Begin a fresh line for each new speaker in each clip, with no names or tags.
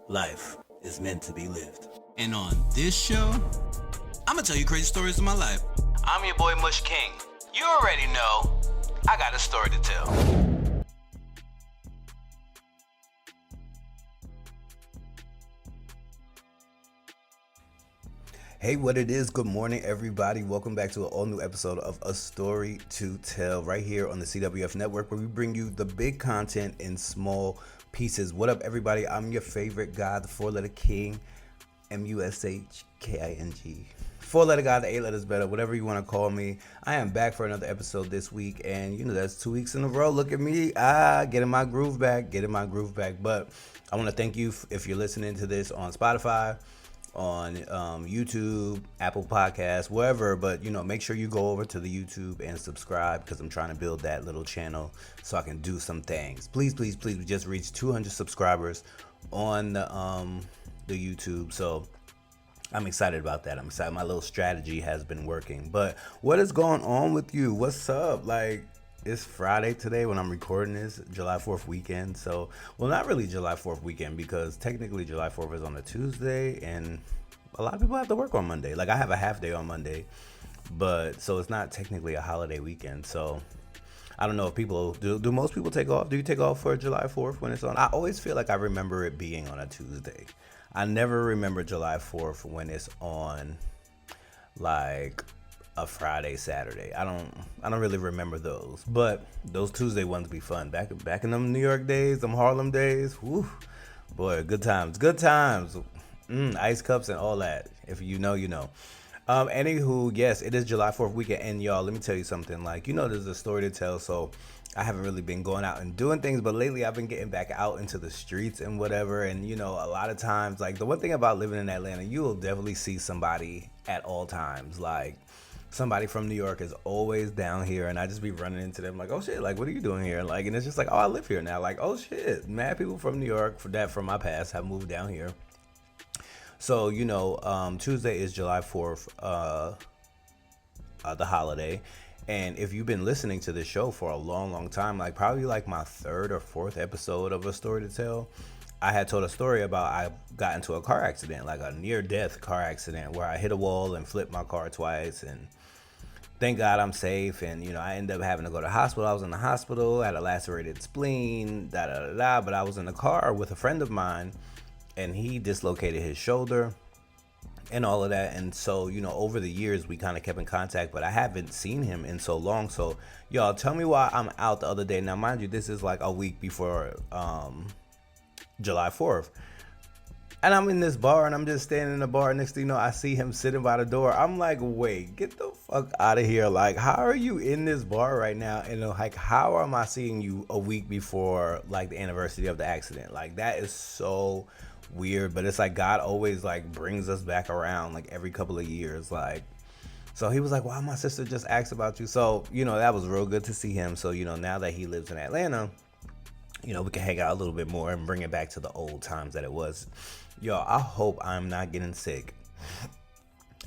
Life is meant to be lived.
And on this show, I'm gonna tell you crazy stories of my life. I'm your boy Mush King. You already know I got a story to tell.
Hey, what it is, good morning, everybody. Welcome back to an all-new episode of A Story to Tell right here on the CWF Network, where we bring you the big content in small pieces. What up, everybody? I'm your favorite guy, the four-letter king, Mushking. Four-letter guy, the eight letters better, whatever you want to call me. I am back for another episode this week, and that's 2 weeks in a row. Look at me, getting my groove back. But I want to thank you if you're listening to this on Spotify, on YouTube, Apple Podcasts, wherever, but make sure you go over to the YouTube and subscribe, because I'm trying to build that little channel so I can do some things. Please, we just reached 200 subscribers on the YouTube, so I'm excited about that. I'm excited. My little strategy has been working. But what is going on with you? What's up? It's Friday today when I'm recording this, July 4th weekend. So, well, not really July 4th weekend, because technically July 4th is on a Tuesday, and a lot of people have to work on Monday. I have a half day on Monday, but so it's not technically a holiday weekend. So I don't know if people do most people take off? Do you take off for July 4th when it's on? I always feel like I remember it being on a Tuesday. I never remember July 4th when it's on a Friday, Saturday. I don't really remember those, but those Tuesday ones be fun. Back in them New York days, them Harlem days. Whew, boy, good times. Ice cups and all that. If you know, you know. Anywho, yes, it is July 4th weekend, and y'all, let me tell you something. There's a story to tell, so I haven't really been going out and doing things, but lately I've been getting back out into the streets and whatever. And a lot of times, the one thing about living in Atlanta, you will definitely see somebody at all times. Somebody from New York is always down here, and I just be running into them oh shit, what are you doing here? And it's just oh, I live here now. Oh shit, mad people from New York from my past have moved down here. So Tuesday is July 4th, the holiday. And if you've been listening to this show for a long time, probably my third or fourth episode of A Story to Tell, I had told a story about I got into a car accident, a near-death car accident, where I hit a wall and flipped my car twice, and thank God I'm safe. And I ended up having to go to the hospital. I was in the hospital, had a lacerated spleen, but I was in the car with a friend of mine, and he dislocated his shoulder and all of that. And so over the years we kind of kept in contact, but I haven't seen him in so long. So y'all, tell me why I'm out the other day. Now mind you, this is a week before July 4th, and I'm in this bar, and I'm just standing in the bar. Next thing you know, I see him sitting by the door. I'm wait, get the fuck out of here. How are you in this bar right now? And how am I seeing you a week before the anniversary of the accident? That is so weird. But it's God always brings us back around every couple of years. So he was wow, my sister just asked about you. So that was real good to see him. So now that he lives in Atlanta, we can hang out a little bit more and bring it back to the old times that it was. Yo, I hope I'm not getting sick.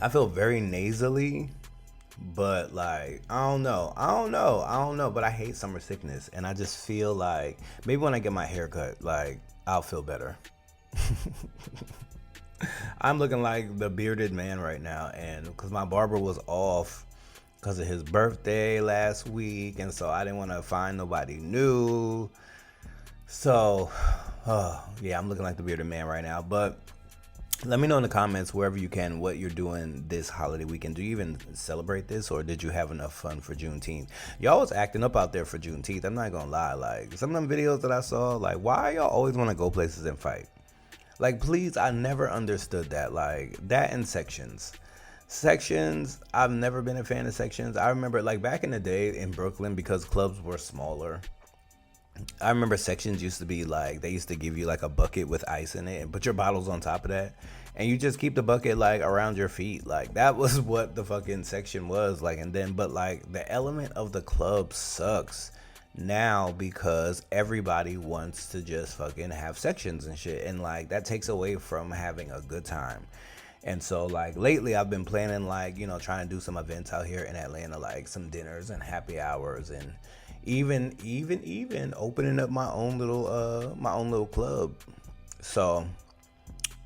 I feel very nasally, but I don't know, but I hate summer sickness, and I just feel maybe when I get my hair cut, I'll feel better. I'm looking like the bearded man right now, and because my barber was off because of his birthday last week, and so I didn't want to find nobody new. So, yeah, I'm looking like the bearded man right now. But let me know in the comments, wherever you can, what you're doing this holiday weekend. Do you even celebrate this, or did you have enough fun for Juneteenth? Y'all was acting up out there for Juneteenth. I'm not gonna lie. Some of them videos that I saw, why y'all always want to go places and fight? Please, I never understood that. That and sections. Sections, I've never been a fan of sections. I remember back in the day in Brooklyn, because clubs were smaller, I remember sections used to be they used to give you a bucket with ice in it and put your bottles on top of that, and you just keep the bucket around your feet. That was what the fucking section was. And then but the element of the club sucks now, because everybody wants to just fucking have sections and shit, and that takes away from having a good time. And so lately I've been planning trying to do some events out here in Atlanta, some dinners and happy hours, and even opening up my own little club. So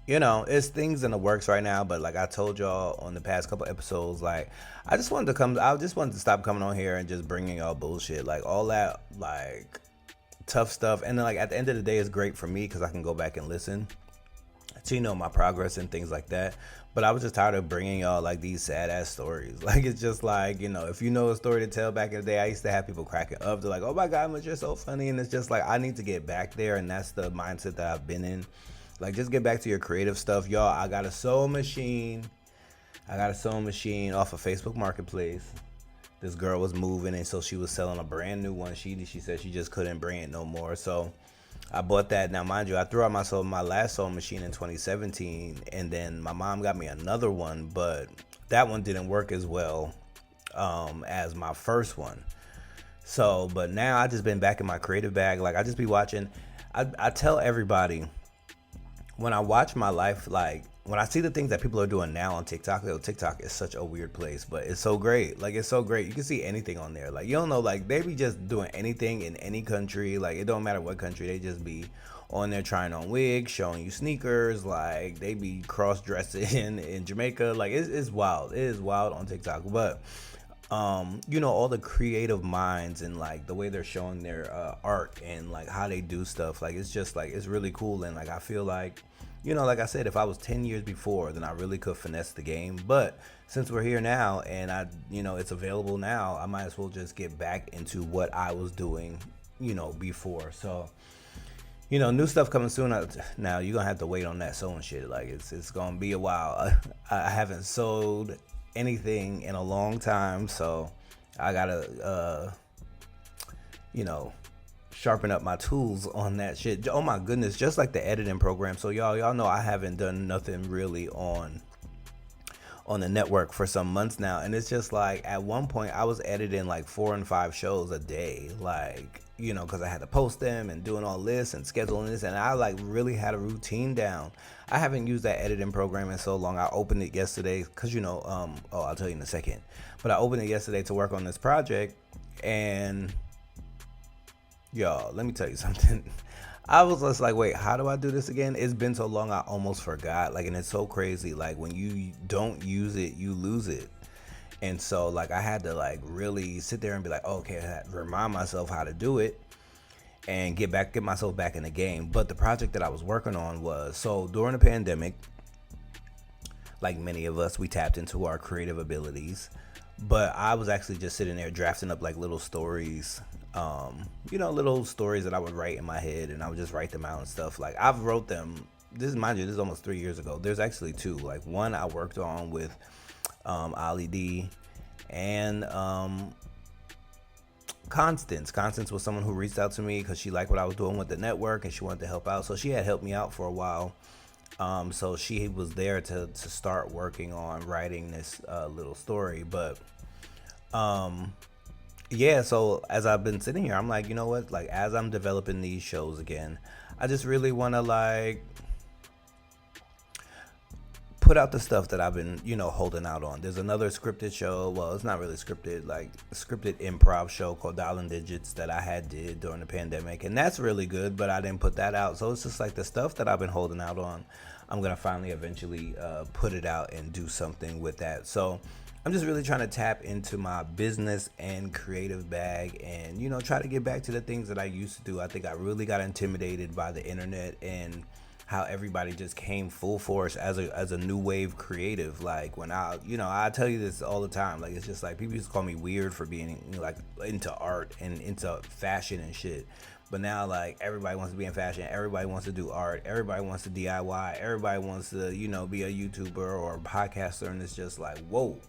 It's things in the works right now, but like I told y'all on the past couple episodes, like I just wanted to stop coming on here and just bringing y'all bullshit, like all that, like tough stuff. And then like at the end of the day, it's great for me because I can go back and listen to, my progress and things like that. But I was just tired of bringing y'all like these sad ass stories. Like it's just like, if you know a story to tell back in the day, I used to have people cracking up. They're like, oh my God, Mush, you're so funny. And it's just like, I need to get back there. And that's the mindset that I've been in. Like, just get back to your creative stuff. Y'all, I got a sewing machine. Off of Facebook Marketplace. This girl was moving, and so she was selling a brand new one. She said she just couldn't bring it no more. So I bought that. Now, mind you, I threw out my last sewing machine in 2017, and then my mom got me another one, but that one didn't work as well as my first one. So, but now I just been back in my creative bag. Like, I just be watching. I tell everybody, when I watch my life, like when I see the things that people are doing now on TikTok, TikTok is such a weird place, but it's so great. Like, it's so great. You can see anything on there. Like, you don't know, like they be just doing anything in any country. Like, it don't matter what country, they just be on there trying on wigs, showing you sneakers. Like, they be cross-dressing in Jamaica. Like, it's wild. It is wild on TikTok. But all the creative minds and like the way they're showing their art and like how they do stuff, like it's just like it's really cool. And like I feel like, like I said, if I was 10 years before, then I really could finesse the game. But since we're here now and it's available now, I might as well just get back into what I was doing, before. So new stuff coming soon. Now you're gonna have to wait on that sewing shit. Like it's gonna be a while. I haven't sewed anything in a long time, so I gotta sharpen up my tools on that shit. Oh my goodness, just like the editing program. So y'all know I haven't done nothing really on the network for some months now, and it's just like at one point I was editing like 4 and 5 shows a day, like because I had to post them and doing all this and scheduling this, and I like really had a routine down. I haven't used that editing program in so long. I opened it yesterday because I'll tell you in a second, but I opened it yesterday to work on this project. And y'all, let me tell you something. I was just like, wait, how do I do this again? It's been so long I almost forgot. Like, and it's so crazy. Like, when you don't use it, you lose it. And so like I had to like really sit there and be like, okay, I had to remind myself how to do it and get myself back in the game. But the project that I was working on was, so during the pandemic, like many of us, we tapped into our creative abilities. But I was actually just sitting there drafting up like little stories, little stories that I would write in my head, and I would just write them out and stuff. Like, I've wrote them. This is almost 3 years ago. There's actually 2. Like, one I worked on with Ali D and Constance. Constance was someone who reached out to me because she liked what I was doing with the network and she wanted to help out. So she had helped me out for a while. So she was there to start working on writing this little story. But so as I've been sitting here, I'm like, you know what? Like, as I'm developing these shows again, I just really want to like put out the stuff that I've been, holding out on. There's another scripted show. Well, it's not really scripted, like a scripted improv show called Dialing Digits that I did during the pandemic. And that's really good, but I didn't put that out. So it's just like the stuff that I've been holding out on, I'm going to finally eventually put it out and do something with that. So I'm just really trying to tap into my business and creative bag and, try to get back to the things that I used to do. I think I really got intimidated by the internet and how everybody just came full force as a new wave creative. Like, when I tell you this all the time, like, it's just like people used to call me weird for being like into art and into fashion and shit. But now, like, everybody wants to be in fashion, everybody wants to do art, everybody wants to DIY, everybody wants to, be a YouTuber or a podcaster, and it's just like, whoa.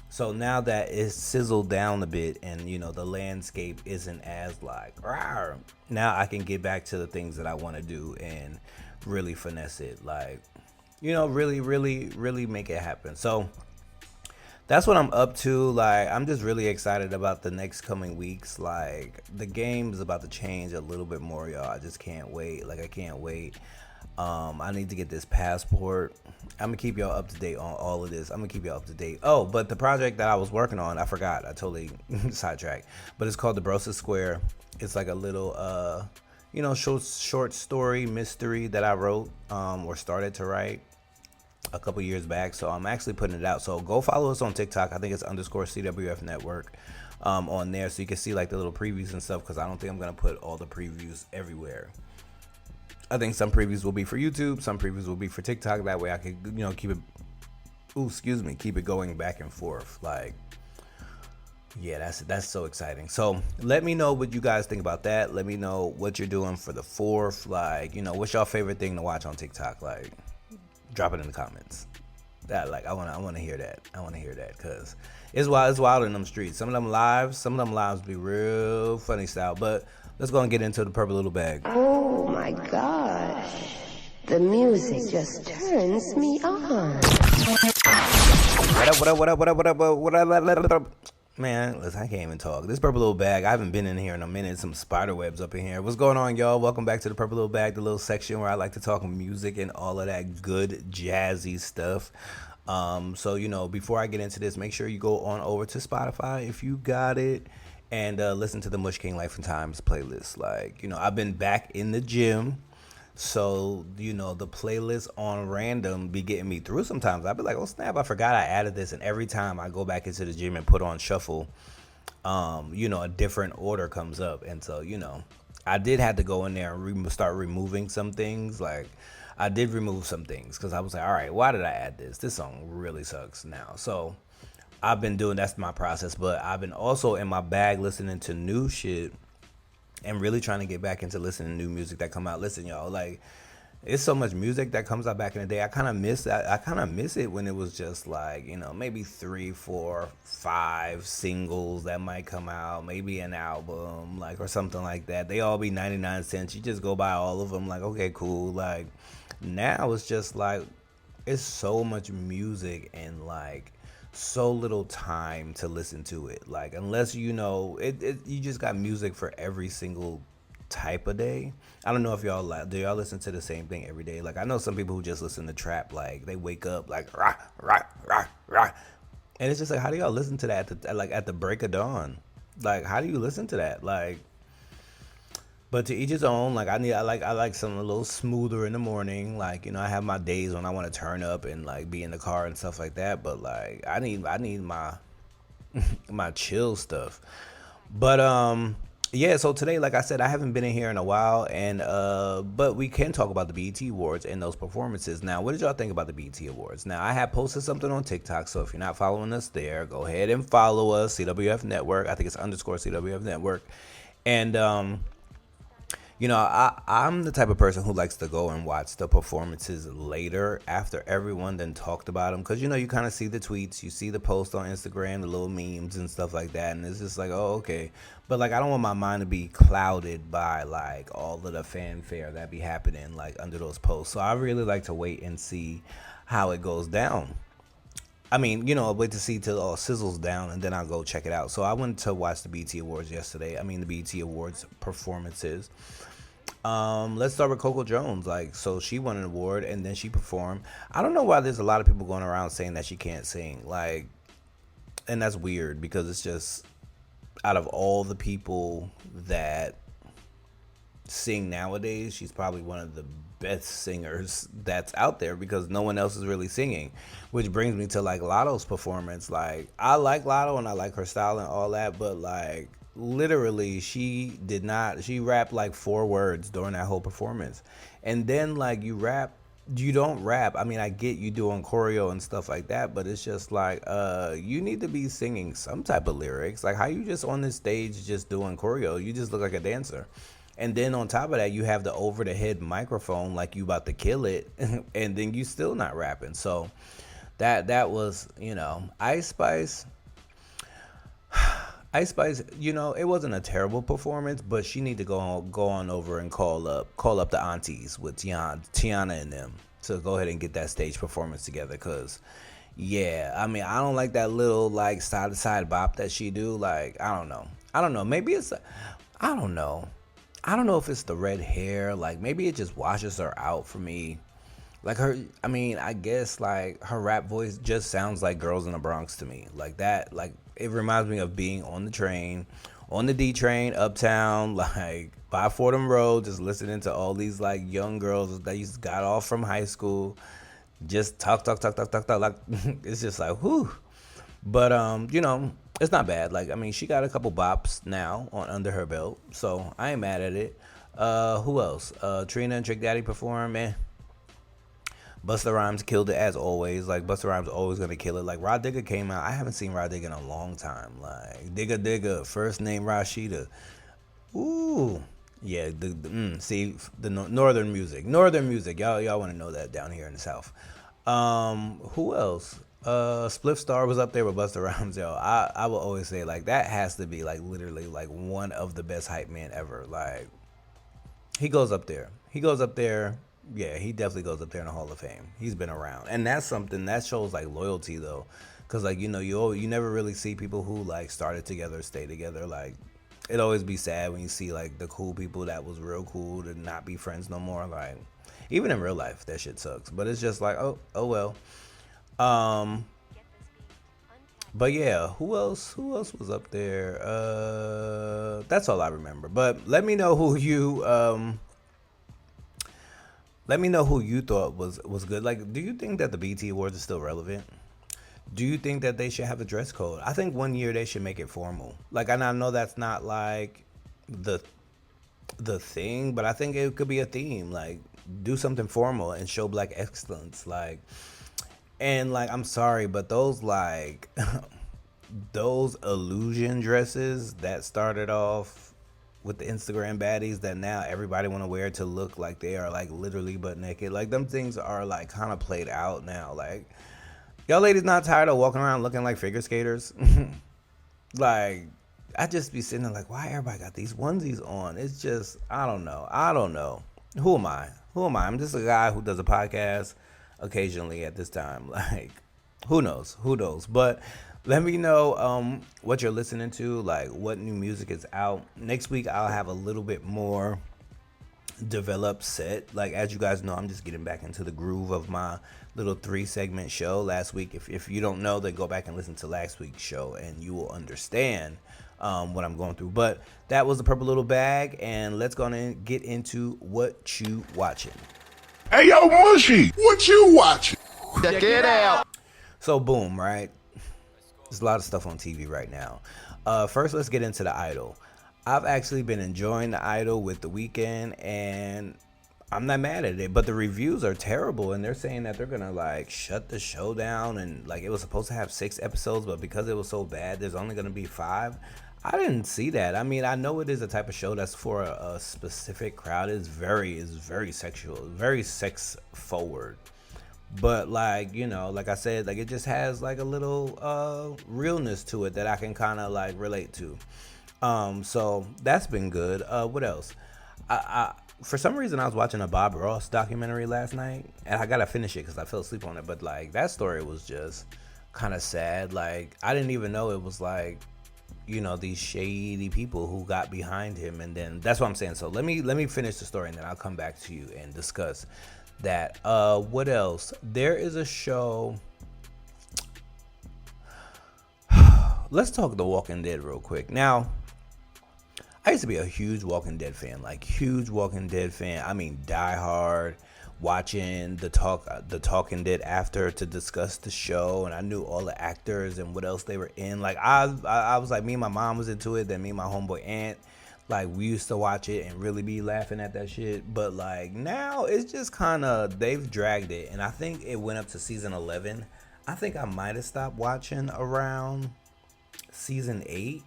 So now that it's sizzled down a bit and, the landscape isn't as like, rawr, now I can get back to the things that I want to do and really finesse it, like, really, really, really make it happen. So that's what I'm up to. Like, I'm just really excited about the next coming weeks. Like, the game is about to change a little bit more, y'all. I just can't wait. Like, I can't wait. I need to get this passport. I'm gonna keep y'all up to date on all of this. I'm gonna keep y'all up to date. Oh, but the project that I was working on, I forgot. I totally sidetracked. But it's called the Brosa Square. It's like a little short story mystery that I wrote or started to write a couple years back. So I'm actually putting it out. So go follow us on TikTok. I think it's underscore CWF Network on there, so you can see like the little previews and stuff. Because I don't think I'm gonna put all the previews everywhere. I think some previews will be for YouTube, some previews will be for TikTok. That way I could keep it. Keep it going back and forth. Like, yeah, that's so exciting. So let me know what you guys think about that. Let me know what you're doing for the 4th. Like, what's your favorite thing to watch on TikTok? Like, drop it in the comments. That, like, I wanna hear that. I wanna hear that because it's wild in them streets. Some of them lives be real funny style. But let's go and get into the purple little bag.
Oh my gosh. The music just turns me on.
What up? Man, listen, I can't even talk. This purple little bag, I haven't been in here in a minute. Some spider webs up in here. What's going on, y'all? Welcome back to the purple little bag, the little section where I like to talk music and all of that good jazzy stuff. So, before I get into this, make sure you go on over to Spotify if you got it and listen to the Mush King Life and Times playlist. Like, I've been back in the gym. So, the playlist on random be getting me through sometimes. I'd be like, oh, snap, I forgot I added this. And every time I go back into the gym and put on shuffle, a different order comes up. And so, I did have to go in there and start removing some things. Like, I did remove some things because I was like, all right, why did I add this? This song really sucks now. So I've been doing, that's my process. But I've been also in my bag listening to new shit. And really trying to get back into listening to new music that come out. Listen, y'all, like, it's so much music that comes out back in the day. I kind of miss that. I kind of miss it when it was just like, maybe 3, 4, 5 singles that might come out, maybe an album, like, or something like that. They all be 99 cents. You just go buy all of them, like, okay, cool. Like, now it's just like, it's so much music and like so little time to listen to it. Like, unless you just got music for every single type of day. I don't know if do y'all listen to the same thing every day? Like, I know some people who just listen to trap. Like, they wake up like rah rah rah rah, and it's just like, how do y'all listen to that at the break of dawn? Like, how do you listen to that? Like, but to each his own. Like, I like something a little smoother in the morning. Like, I have my days when I want to turn up and like be in the car and stuff like that. But like, I need my my chill stuff. But yeah. So today, like I said, I haven't been in here in a while, and but we can talk about the BET Awards and those performances. Now, what did y'all think about the BET Awards? Now, I have posted something on TikTok, so if you're not following us there, go ahead and follow us, CWF Network. I think it's underscore CWF Network, and I'm the type of person who likes to go and watch the performances later after everyone then talked about them. Because, you kind of see the tweets, you see the posts on Instagram, the little memes and stuff like that. And it's just like, oh, okay. But, like, I don't want my mind to be clouded by, like, all of the fanfare that be happening, like, under those posts. So I really like to wait and see how it goes down. I mean, I'll wait to see till all sizzles down, and then I'll go check it out. So I went to watch the BET Awards yesterday. The BET Awards performances. Let's start with Coco Jones. Like, so she won an award, and then she performed. I don't know why there's a lot of people going around saying that she can't sing. Like, and that's weird because it's just, out of all the people that sing nowadays, she's probably one of the best singers that's out there because no one else is really singing, which brings me to like Lotto's performance. Like, I like Lotto and I like her style and all that, but like, literally she rapped like 4 words during that whole performance. And then like, you don't rap. I get you doing choreo and stuff like that, but it's just like, you need to be singing some type of lyrics. Like, how you just on this stage just doing choreo? You just look like a dancer. And then on top of that, you have the over the head microphone like you about to kill it, and then you still not rapping. So that was, Ice Spice. It wasn't a terrible performance, but she need to go on over and call up the aunties with Tiana and them to go ahead and get that stage performance together. Cause yeah, I don't like that little like side to side bop that she do. Like, I don't know. Maybe it's, I don't know. I don't know if it's the red hair. Like, maybe it just washes her out for me. Like, I guess like her rap voice just sounds like Girls in the Bronx to me. Like that, like it reminds me of being on the train on the D train uptown, like by Fordham Road, just listening to all these like young girls that just got off from high school, just talk. Like it's just like whew. But it's not bad. Like I mean, she got a couple bops now on under her belt, so I ain't mad at it. Who else? Trina and Trick Daddy performed, man. Busta Rhymes killed it as always. Like Busta Rhymes always gonna kill it. Like Rod Digga came out. I haven't seen Rod Digga in a long time. Like Digga, first name Rashida. Ooh, yeah. See the northern music. Y'all want to know that down here in the south. Who else? Spliff Star was up there with Busta Rhymes. Yo, I will always say like that has to be like literally like one of the best hype men ever. Like he goes up there. Yeah, he definitely goes up there in the Hall of Fame. He's been around, and that's something that shows like loyalty though, because like you never really see people who like started together stay together. Like it always be sad when you see like the cool people that was real cool to not be friends no more. Like even in real life, that shit sucks. But it's just like oh well. But yeah, who else was up there? That's all I remember. But let me know who you thought was good. Like, do you think that the BET Awards are still relevant? Do you think that they should have a dress code? I think one year they should make it formal. Like, and I know that's not like the thing, but I think it could be a theme. Like, do something formal and show black excellence. Like, and like, I'm sorry, but those like those illusion dresses that started off with the Instagram baddies that now everybody want to wear to look like they are like literally butt naked. Like them things are like kind of played out now. Like y'all ladies not tired of walking around looking like figure skaters? Like I just be sitting there like, why everybody got these onesies on? It's just, I don't know. Who am I? I'm just a guy who does a podcast occasionally at this time. Like who knows? But let me know what you're listening to, like what new music is out. Next week, I'll have a little bit more developed set. Like, as you guys know, I'm just getting back into the groove of my little 3-segment show last week. If you don't know, then go back and listen to last week's show, and you will understand what I'm going through. But that was the Purple Little Bag, and let's go and get into what you watching.
Hey, yo, Mushy, what you watching?
Check it out.
So, boom, right? There's a lot of stuff on TV right now. First, let's get into The Idol. I've actually been enjoying The Idol with The Weeknd, and I'm not mad at it. But the reviews are terrible, and they're saying that they're gonna like shut the show down, and like it was supposed to have 6 episodes, but because it was so bad, there's only gonna be 5. I didn't see that. I mean, I know it is a type of show that's for a specific crowd. It's very sexual, very sex forward. But like, you know, like I said, like it just has like a little realness to it that I can kind of like relate to. So that's been good. What else? I for some reason I was watching a Bob Ross documentary last night, and I gotta finish it because I fell asleep on it. But like that story was just kind of sad. Like I didn't even know it was like, you know, these shady people who got behind him, and then that's what I'm saying. So let me finish the story, and then I'll come back to you and discuss that. What else? There is a show. Let's talk The Walking Dead real quick. Now, I used to be a huge Walking Dead fan, I mean, die hard, watching the Talking Dead after to discuss the show, and I knew all the actors and what else they were in. Like I was like, me and my mom was into it, then me and my homeboy Aunt, like we used to watch it and really be laughing at that shit. But like now it's just kind of, they've dragged it, and I think it went up to season 11. I think I might have stopped watching around season 8,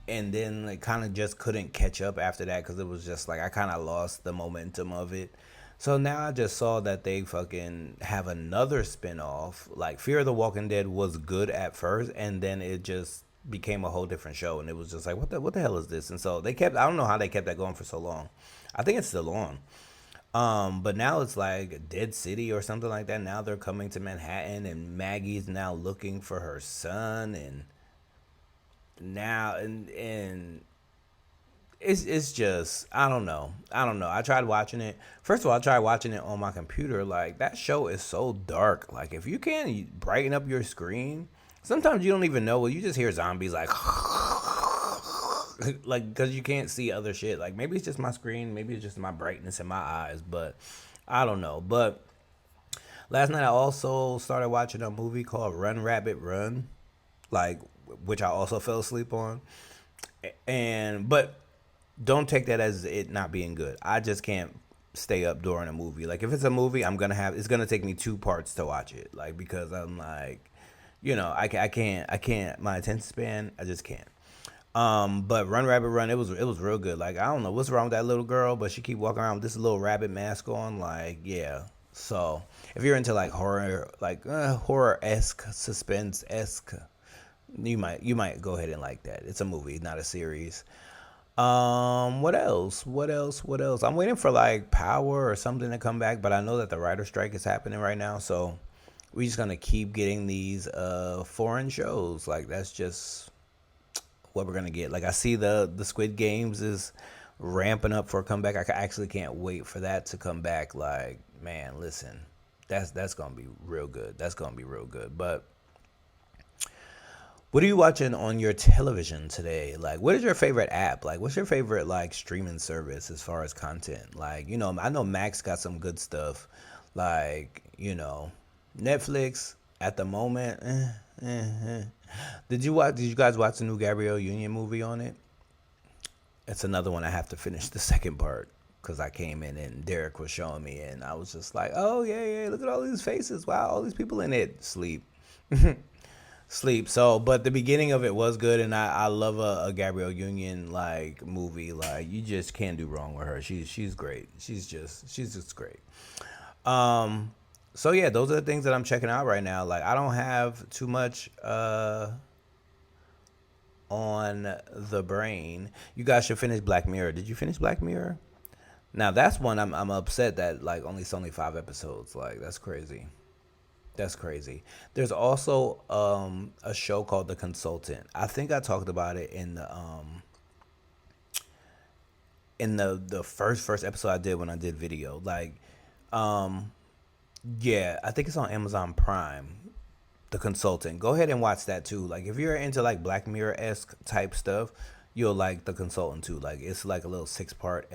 and then like kind of just couldn't catch up after that because it was just like I kind of lost the momentum of it. So now I just saw that they fucking have another spinoff. Like Fear of the Walking Dead was good at first, and then it just became a whole different show, and it was just like, what the hell is this? And so they kept, I don't know how they kept that going for so long. I think it's still on. But now it's like Dead City or something like that. Now they're coming to Manhattan, and Maggie's now looking for her son, and now and it's just, I don't know. I tried watching it. First of all, I tried watching it on my computer. Like that show is so dark. Like if you can't brighten up your screen, sometimes you don't even know. Well, you just hear zombies like like, because you can't see other shit. Like, maybe it's just my screen, maybe it's just my brightness in my eyes, but I don't know. But last night I also started watching a movie called Run Rabbit Run, like, which I also fell asleep on. But don't take that as it not being good. I just can't stay up during a movie. Like, if it's a movie, it's gonna take me 2 parts to watch it. Like, because I'm like, I can't. My attention span, I just can't. But Run Rabbit Run, it was real good. Like, I don't know what's wrong with that little girl, but she keep walking around with this little rabbit mask on. Like, yeah. So if you're into like horror, like horror-esque, suspense-esque, you might go ahead and like that. It's a movie, not a series. What else? I'm waiting for like Power or something to come back, but I know that the writer strike is happening right now, so we're just gonna keep getting these foreign shows. Like, that's just what we're gonna get. Like, I see the Squid Games is ramping up for a comeback. I actually can't wait for that to come back. Like, man, listen, that's gonna be real good. That's gonna be real good. But what are you watching on your television today? Like, what is your favorite app? Like, what's your favorite, like, streaming service as far as content? Like, I know Max got some good stuff. Like, Netflix at the moment. Did you guys watch the new Gabrielle Union movie on it? It's another one I have to finish the second part because I came in and Derek was showing me and I was just like, oh yeah, look at all these faces. Wow, all these people in it. Sleep. So, but the beginning of it was good, and I love a Gabrielle Union like movie. Like, you just can't do wrong with her. She's great. She's just great. So yeah, those are the things that I'm checking out right now. Like, I don't have too much on the brain. You guys should finish Black Mirror. Did you finish Black Mirror? Now that's one I'm upset that like it's only 5 episodes. Like, that's crazy. That's crazy. There's also a show called The Consultant. I think I talked about it in the first episode I did when I did video. Like, yeah, I think it's on Amazon Prime. The Consultant. Go ahead and watch that too. Like, if you're into like Black Mirror-esque type stuff, you'll like The Consultant too. Like, it's like a little 6-part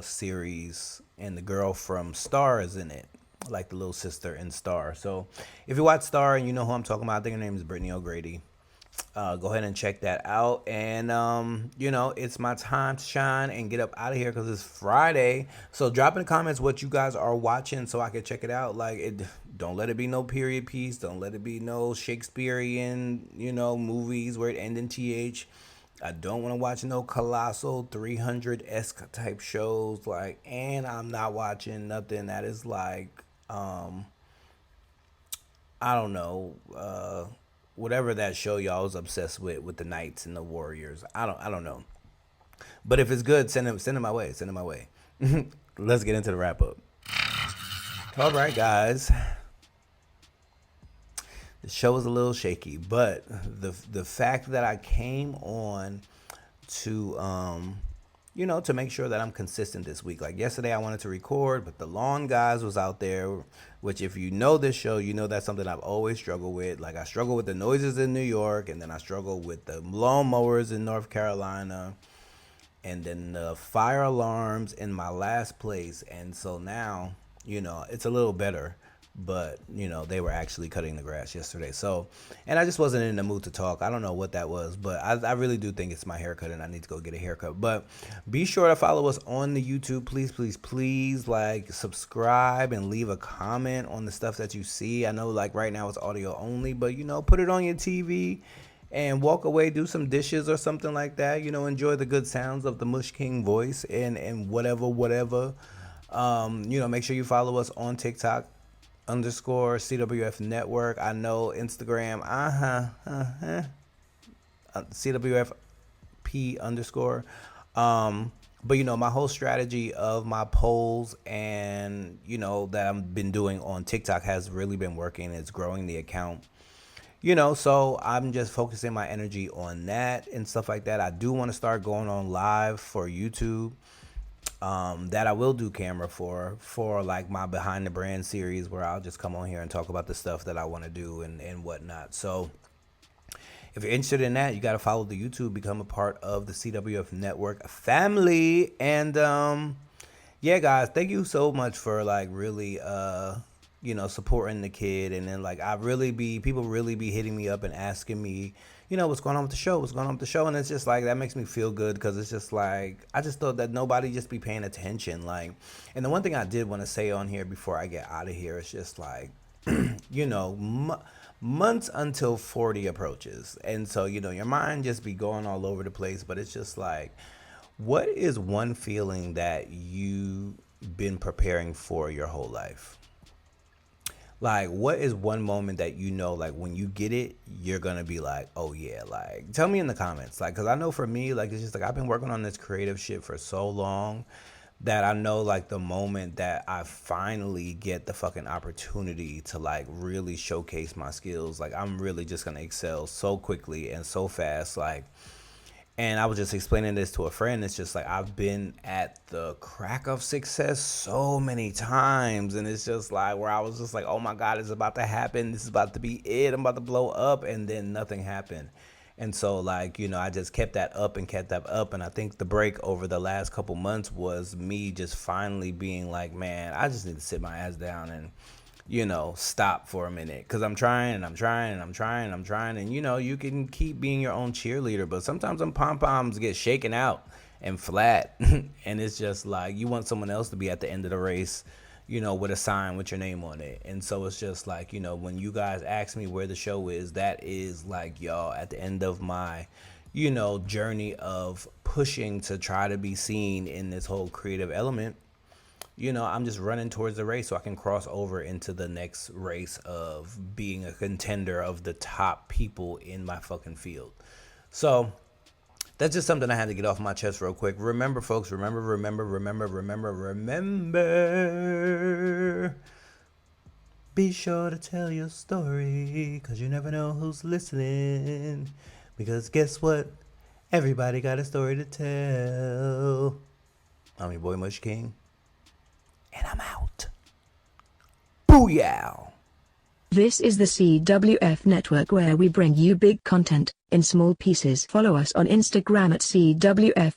series, and the girl from Star is in it, like the little sister in Star. So if you watch Star and you know who I'm talking about, I think her name is Brittany O'Grady. Go ahead and check that out. And it's my time to shine and get up out of here because it's Friday. So drop in the comments what you guys are watching so I can check it out. Like, don't let it be no period piece. Don't let it be no Shakespearean, movies where it end in TH. I don't want to watch no colossal 300-esque type shows. Like, and I'm not watching nothing that is like, I don't know, whatever that show y'all was obsessed with the Knights and the Warriors. I don't know. But if it's good, send it my way. Send it my way. Let's get into the wrap up. All right, guys. The show was a little shaky, but the fact that I came on to to make sure that I'm consistent this week. Like, yesterday I wanted to record, but the lawn guys was out there, which, if you know this show, you know that's something I've always struggled with. Like, I struggle with the noises in New York, and then I struggle with the lawn mowers in North Carolina, and then the fire alarms in my last place. And so now, it's a little better. But, they were actually cutting the grass yesterday. So, and I just wasn't in the mood to talk. I don't know what that was, but I really do think it's my haircut and I need to go get a haircut. But be sure to follow us on the YouTube. Please, like, subscribe and leave a comment on the stuff that you see. I know, like, right now it's audio only, but, put it on your TV and walk away, do some dishes or something like that. Enjoy the good sounds of the Mush King voice and whatever. Make sure you follow us on TikTok _CWF Network. I know Instagram, CWFP_. But my whole strategy of my polls and that I've been doing on TikTok has really been working. It's growing the account. So I'm just focusing my energy on that and stuff like that. I do want to start going on live for YouTube. That I will do camera for like my Behind the Brand series, where I'll just come on here and talk about the stuff that I want to do and whatnot. So if you're interested in that, you got to follow the YouTube, become a part of the CWF Network family. And yeah, guys, thank you so much for like really supporting the kid. And then like people really be hitting me up and asking me, what's going on with the show, and it's just like that makes me feel good, because it's just like I just thought that nobody just be paying attention. Like, and the one thing I did want to say on here before I get out of here is just like months until 40 approaches, and so your mind just be going all over the place. But it's just like, what is one feeling that you've been preparing for your whole life? Like, what is one moment that like when you get it, you're gonna be like, oh yeah, like tell me in the comments. Like, because I know for me, like it's just like I've been working on this creative shit for so long that I know like the moment that I finally get the fucking opportunity to like really showcase my skills, like I'm really just gonna excel so quickly and so fast. Like, and I was just explaining this to a friend. It's just like I've been at the crack of success so many times. And it's just like where I was just like, oh my God, it's about to happen. This is about to be it. I'm about to blow up. And then nothing happened. And so like, I just kept that up and kept that up. And I think the break over the last couple months was me just finally being like, man, I just need to sit my ass down and stop for a minute, because I'm trying and I'm trying and I'm trying and I'm trying. And, you can keep being your own cheerleader, but sometimes them pom-poms get shaken out and flat. And it's just like you want someone else to be at the end of the race, with a sign with your name on it. And so it's just like, when you guys ask me where the show is, that is like, y'all, at the end of my, journey of pushing to try to be seen in this whole creative element. I'm just running towards the race so I can cross over into the next race of being a contender of the top people in my fucking field. So that's just something I had to get off my chest real quick. Remember, folks, remember. Be sure to tell your story, because you never know who's listening. Because guess what? Everybody got a story to tell. I'm your boy, Mush King. And I'm out. Booyah!
This is the CWF Network, where we bring you big content in small pieces. Follow us on Instagram at CWF